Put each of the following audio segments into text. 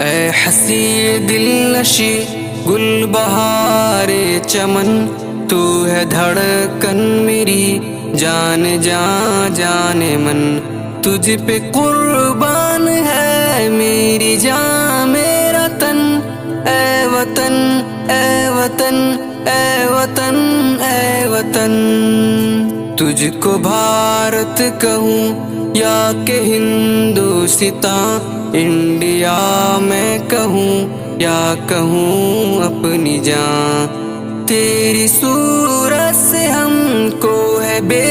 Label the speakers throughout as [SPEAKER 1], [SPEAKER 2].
[SPEAKER 1] اے حسی دل نشی گل بہار چمن، تو ہے دھڑکن میری جان جان من، تجھ پہ قربان ہے میری جان میرا تن، اے وطن اے وطن اے وطن اے وطن۔ تجھ کو بھارت کہوں یا کہ ہندوستان، انڈیا میں کہوں یا کہوں اپنی جان، تیری صورت سے ہم کو ہے بے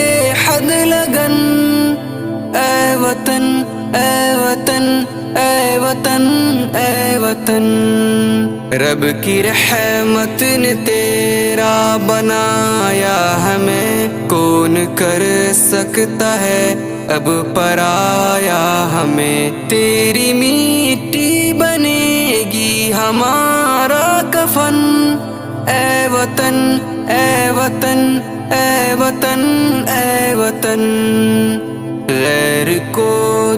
[SPEAKER 1] حد لگن، اے وطن اے وطن اے وطن اے وطن۔ رب کی رحمت نے تیرا بنایا ہمیں، کون کر سکتا ہے اب پرایا ہمیں، تیری مٹی بنے گی ہمارا کفن، اے وطن اے وطن اے وطن اے وطن۔ غیر کو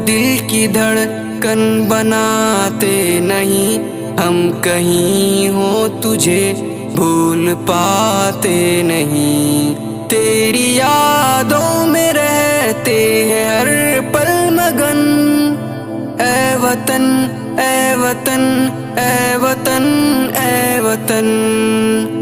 [SPEAKER 1] دل کی دھڑکن بناتے نہیں، ہم کہیں ہو تجھے بھول پاتے نہیں، تیری یادوں میں رہتے ہیں ہر پل مگن، اے وطن اے وطن اے وطن اے وطن۔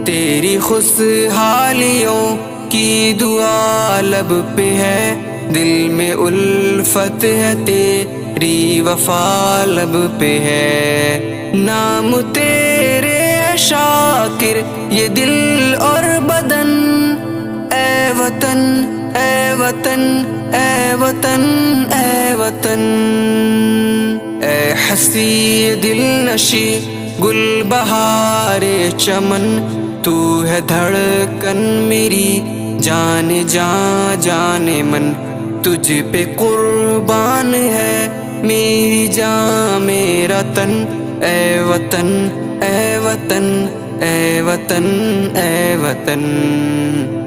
[SPEAKER 1] تیری خوشحالیوں کی دعا لب پہ ہے، دل میں الفت ہے تیری وفا لب پہ ہے، نام تیرے شاکر یہ دل اور بدن، اے وطن اے وطن اے وطن اے وطن۔ اے حسی دل نشی گل بہار چمن، تو ہے دھڑکن میری جان جان من، تجھ پہ قربان ہے میری جان میرا تن، اے وطن اے وطن اے وطن اے وطن۔